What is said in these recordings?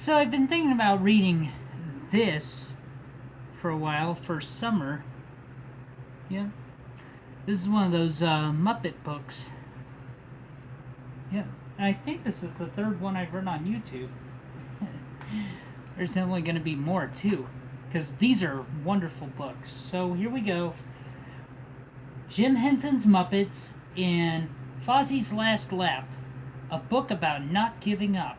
So I've been thinking about reading this for a while for summer. Yeah. This is one of those Muppet books. Yeah. And I think this is the third one I've read on YouTube. There's definitely going to be more, too. Because these are wonderful books. So here we go. Jim Henson's Muppets and Fozzie's Last Lap. A book about not giving up.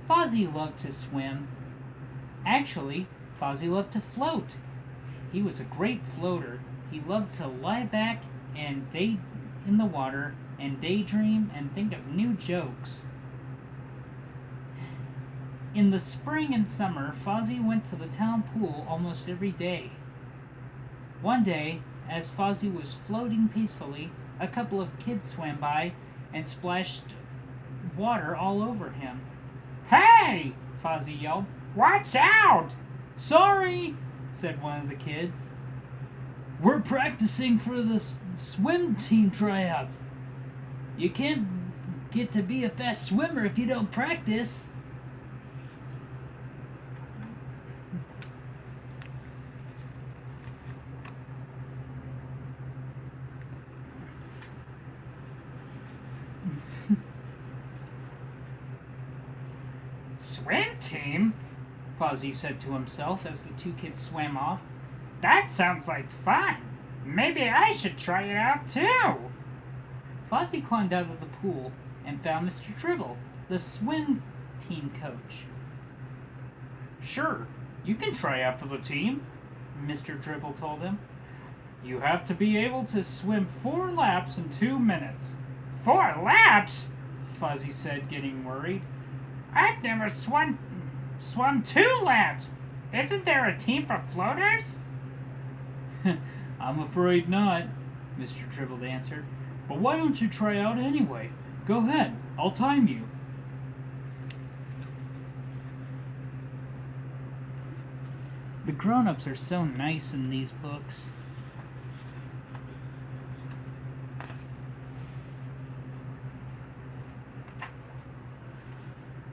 Fozzie loved to swim. Actually, Fozzie loved to float. He was a great floater. He loved to lie back and day in the water and daydream and think of new jokes. In the spring and summer, Fozzie went to the town pool almost every day. One day, as Fozzie was floating peacefully, a couple of kids swam by and splashed water all over him. "Hey!" Fozzie yelled. "Watch out!" "Sorry," said one of the kids. "We're practicing for the swim team tryouts. You can't get to be a fast swimmer if you don't practice." "Swim team?" Fozzie said to himself as the two kids swam off. "That sounds like fun. Maybe I should try it out too." Fozzie climbed out of the pool and found Mr. Dribble, the swim team coach. "Sure, you can try out for the team," Mr. Dribble told him. "You have to be able to swim 4 laps in 2 minutes." "4 laps?" Fozzie said, getting worried. "I've never swum 2 laps. Isn't there a team for floaters?" "I'm afraid not," Mr. Dribble answered. "But why don't you try out anyway? Go ahead, I'll time you." The grown-ups are so nice in these books.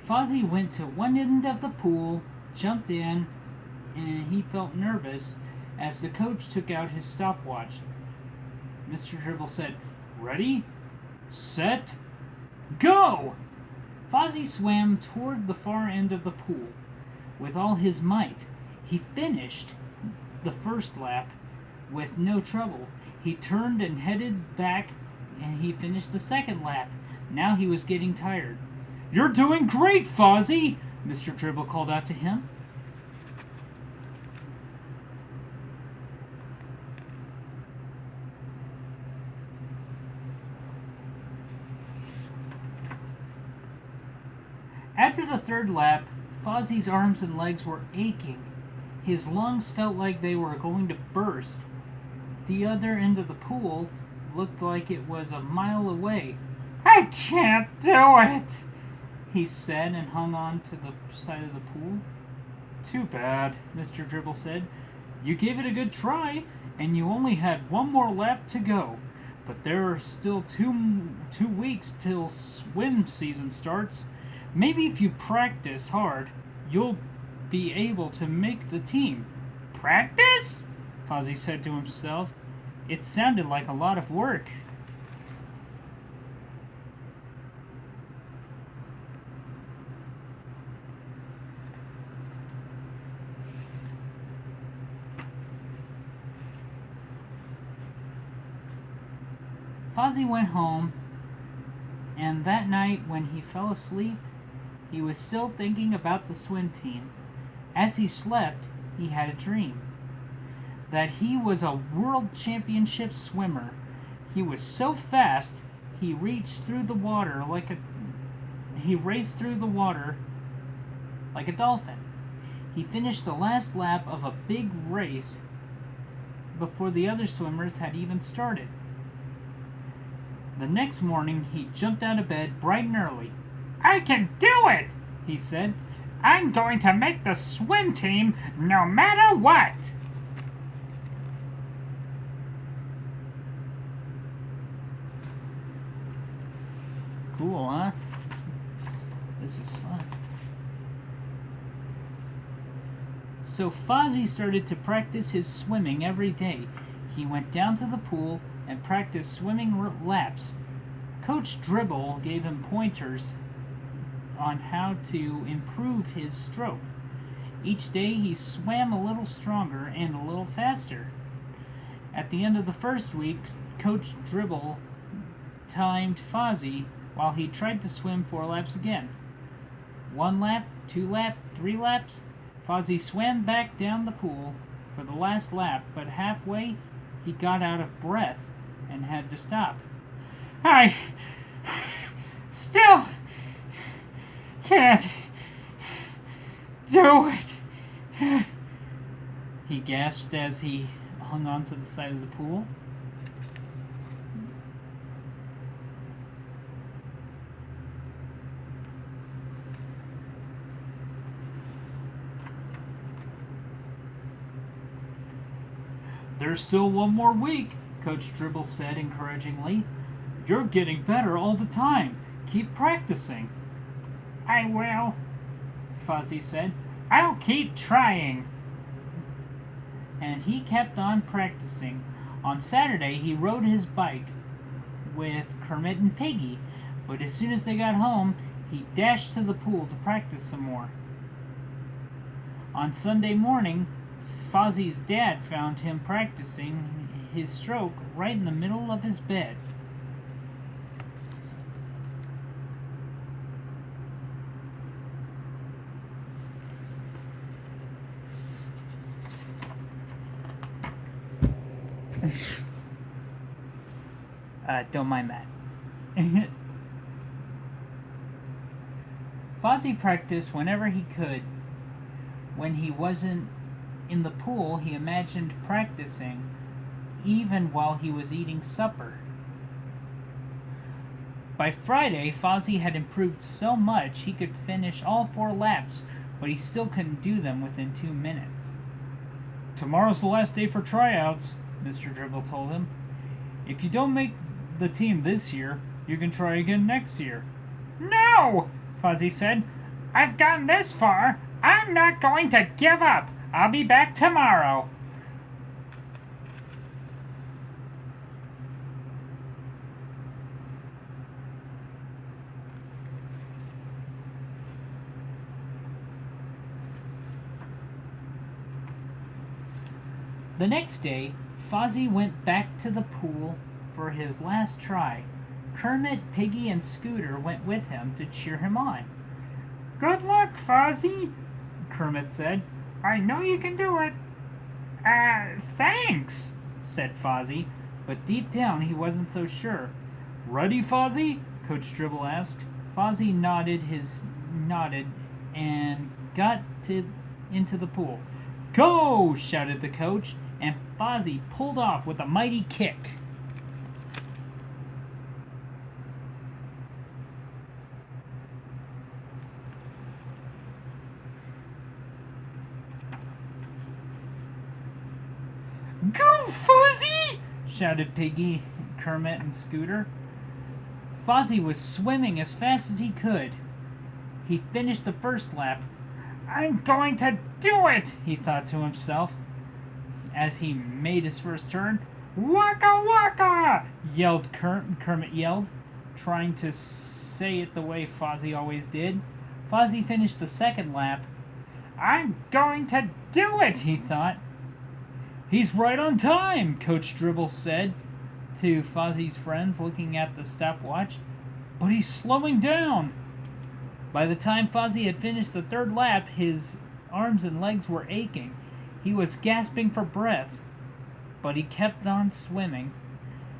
Fozzie went to one end of the pool, jumped in, and he felt nervous as the coach took out his stopwatch. Mr. Dribble said, "Ready, set, go!" Fozzie swam toward the far end of the pool with all his might. He finished the first lap with no trouble. He turned and headed back, and he finished the second lap. Now he was getting tired. "You're doing great, Fozzie!" Mr. Dribble called out to him. After the third lap, Fozzie's arms and legs were aching. His lungs felt like they were going to burst. The other end of the pool looked like it was a mile away. "I can't do it," he said, and hung on to the side of the pool. "Too bad," Mr. Dribble said. "You gave it a good try, and you only had 1 more lap to go. But there are still two weeks till swim season starts. Maybe if you practice hard, you'll be able to make the team." "Practice?" Fozzie said to himself. It sounded like a lot of work. Fozzie went home, and that night when he fell asleep, he was still thinking about the swim team. As he slept, he had a dream that he was a world championship swimmer. He was so fast, he raced through the water like a dolphin. He finished the last lap of a big race before the other swimmers had even started. The next morning, he jumped out of bed bright and early. "I can do it," he said. "I'm going to make the swim team no matter what." Cool, huh? This is fun. So Fozzie started to practice his swimming every day. He went down to the pool and practiced swimming laps. Coach Dribble gave him pointers on how to improve his stroke. Each day he swam a little stronger and a little faster. At the end of the first week, Coach Dribble timed Fozzie while he tried to swim 4 laps again. 1 lap, 2 laps, 3 laps. Fozzie swam back down the pool for the last lap, but halfway he got out of breath and had to stop. I still can't do it, he gasped as he hung onto the side of the pool. There's still 1 more week, Coach Dribble said encouragingly. You're getting better all the time. Keep practicing. I will, Fozzie said. I'll keep trying. And he kept on practicing. On Saturday, he rode his bike with Kermit and Piggy, but as soon as they got home, he dashed to the pool to practice some more. On Sunday morning, Fozzie's dad found him practicing his stroke right in the middle of his bed. Don't mind that. Fozzie practiced whenever he could. When he wasn't in the pool, he imagined practicing, even while he was eating supper. By Friday, Fozzie had improved so much he could finish all 4 laps, but he still couldn't do them within 2 minutes. Tomorrow's the last day for tryouts, Mr. Dribble told him. If you don't make the team this year, you can try again next year. No, Fozzie said. I've gotten this far. I'm not going to give up. I'll be back tomorrow. The next day, Fozzie went back to the pool for his last try. Kermit, Piggy, and Scooter went with him to cheer him on. Good luck, Fozzie, Kermit said. I know you can do it. Thanks, said Fozzie, but deep down he wasn't so sure. Ready, Fozzie? Coach Dribble asked. Fozzie nodded and got into the pool. Go! Shouted the coach, and Fozzie pulled off with a mighty kick. Go, Fozzie! Shouted Piggy, Kermit, and Scooter. Fozzie was swimming as fast as he could. He finished the first lap. I'm going to do it, he thought to himself as he made his first turn. Waka waka! Kermit yelled, trying to say it the way Fozzie always did. Fozzie finished the second lap. I'm going to do it, he thought. He's right on time, Coach Dribble said to Fozzie's friends looking at the stopwatch. But he's slowing down. By the time Fozzie had finished the third lap, his arms and legs were aching. He was gasping for breath, but he kept on swimming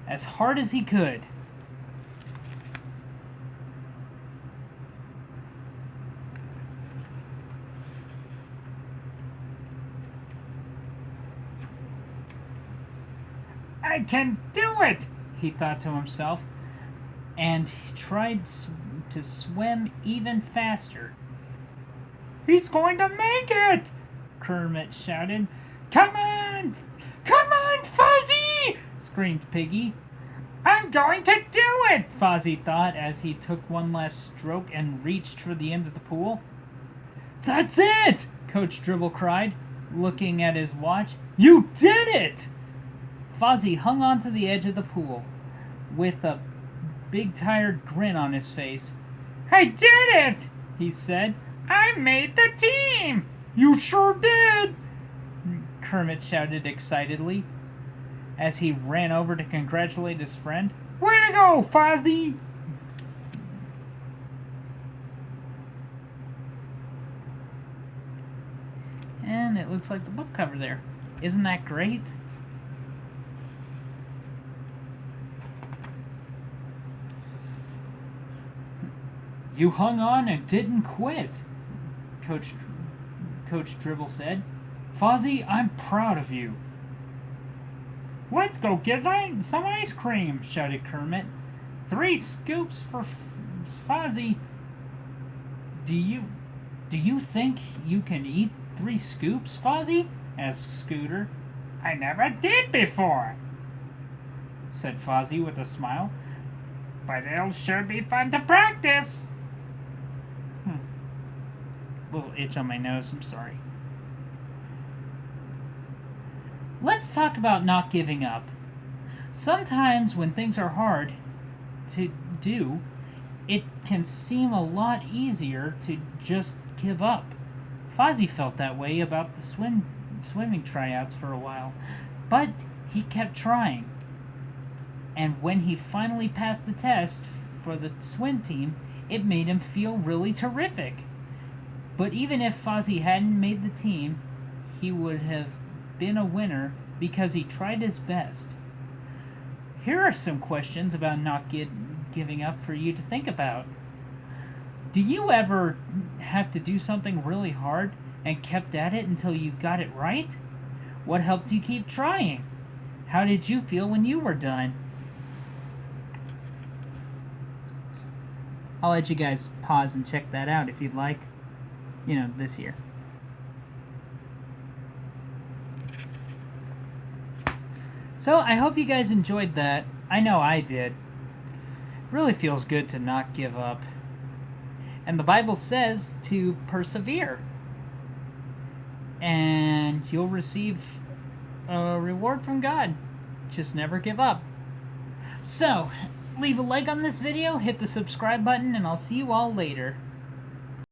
as hard as he could. I can do it, he thought to himself, and he tried to swim even faster. He's going to make it! Kermit shouted. Come on! Come on, Fozzie! Screamed Piggy. I'm going to do it, Fozzie thought as he took one last stroke and reached for the end of the pool. That's it! Coach Dribble cried, looking at his watch. You did it! Fozzie hung onto the edge of the pool with a big tired grin on his face. I did it, he said. I made the team! You sure did! Kermit shouted excitedly as he ran over to congratulate his friend. Way to go, Fozzie! And it looks like the book cover there. Isn't that great? You hung on and didn't quit, Coach Dribble said. Fozzie, I'm proud of you. Let's go get some ice cream, shouted Kermit. 3 scoops for Fozzie. Do you think you can eat 3 scoops, Fozzie? Asked Scooter. I never did before, said Fozzie with a smile. But it'll sure be fun to practice. Little itch on my nose, I'm sorry. Let's talk about not giving up. Sometimes when things are hard to do, it can seem a lot easier to just give up. Fozzie felt that way about the swimming tryouts for a while, but he kept trying. And when he finally passed the test for the swim team, it made him feel really terrific. But even if Fozzie hadn't made the team, he would have been a winner because he tried his best. Here are some questions about not giving up for you to think about. Do you ever have to do something really hard and kept at it until you got it right? What helped you keep trying? How did you feel when you were done? I'll let you guys pause and check that out if you'd like. This year. So, I hope you guys enjoyed that. I know I did. It really feels good to not give up. And the Bible says to persevere. And you'll receive a reward from God. Just never give up. So, leave a like on this video, hit the subscribe button, and I'll see you all later.